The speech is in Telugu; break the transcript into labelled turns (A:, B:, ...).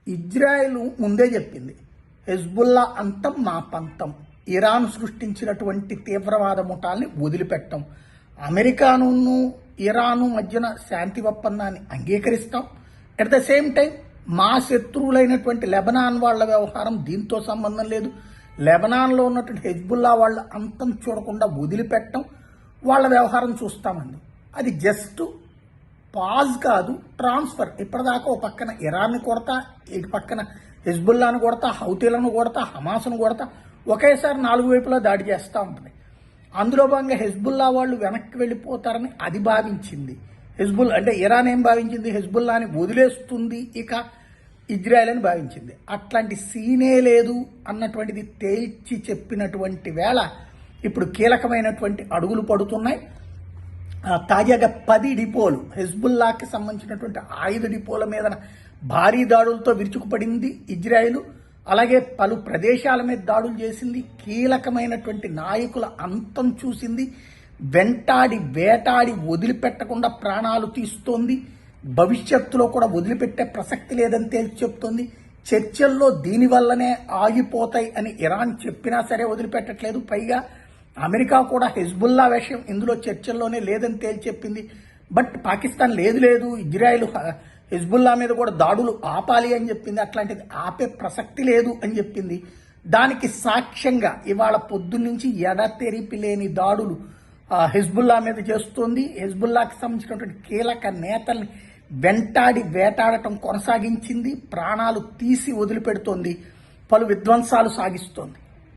A: ఇజ్రాయెల్ ముందే చెప్పింది, హెజ్బుల్లా అంతం మా పంతం, ఇరాన్ సృష్టించినటువంటి తీవ్రవాద ముఠాల్ని వదిలిపెట్టం, అమెరికాను ఇరాను మధ్యన శాంతి ఒప్పందాన్ని అంగీకరిస్తాం, అట్ ద సేమ్ టైం మా శత్రువులైనటువంటి లెబనాన్ వాళ్ళ వ్యవహారం దీంతో సంబంధం లేదు, లెబనాన్లో ఉన్నటువంటి హెజ్బుల్లా వాళ్ళ అంతం చూడకుండా వదిలిపెట్టం, వాళ్ళ వ్యవహారం చూస్తామండి. అది జస్ట్ పాజ్ కాదు, ట్రాన్స్ఫర్. ఇప్పటిదాకా ఓ పక్కన ఇరాన్ని కొడతా, ఇటు పక్కన హెజ్బుల్లాను కొడతా, హౌతీలను కొడతా, హమాస్ను కొడతా, ఒకేసారి 4 వైపులా దాడి చేస్తూ ఉంటుంది. అందులో భాగంగా హెజ్బుల్లా వాళ్ళు వెనక్కి వెళ్ళిపోతారని అది భావించింది. అంటే ఇరాన్ ఏం భావించింది, హెజ్బుల్లాని వదిలేస్తుంది ఇక ఇజ్రాయెల్ అని భావించింది. అట్లాంటి సీనే లేదు అన్నటువంటిది తేల్చి చెప్పినటువంటి వేళ ఇప్పుడు కీలకమైనటువంటి అడుగులు పడుతున్నాయి. తాజాగా 10 డిపోలు హెజ్బుల్లాకి సంబంధించినటువంటి ఆయుధ డిపోల మీద భారీ దాడులతో విరుచుకుపడింది ఇజ్రాయెల్. అలాగే పలు ప్రదేశాల మీద దాడులు చేసింది, కీలకమైనటువంటి నాయకుల అంతం చూసింది, వెంటాడి వేటాడి వదిలిపెట్టకుండా ప్రాణాలు తీస్తోంది, భవిష్యత్తులో కూడా వదిలిపెట్టే ప్రసక్తి లేదని తేల్చి చెప్తోంది. చర్చల్లో దీనివల్లనే ఆగిపోతాయి అని ఇరాన్ చెప్పినా సరే వదిలిపెట్టట్లేదు. పైగా అమెరికా కూడా హెజ్బుల్లా విషయం ఇందులో చర్చల్లోనే లేదని తేల్చి చెప్పింది. బట్ పాకిస్తాన్ లేదు ఇజ్రాయెల్ హెజ్బుల్లా మీద కూడా దాడులు ఆపాలి అని చెప్పింది, అట్లాంటిది ఆపే ప్రసక్తి లేదు అని చెప్పింది. దానికి సాక్ష్యంగా ఇవాళ పొద్దున్నుంచి ఎడతెరిపి లేని దాడులు హెజ్బుల్లా మీద చేస్తోంది. హెజ్బుల్లాకి సంబంధించినటువంటి కీలక నేతల్ని వెంటాడి వేటాడటం కొనసాగించింది, ప్రాణాలు తీసి వదిలిపెడుతోంది, పలు విధ్వంసాలు సాగిస్తోంది.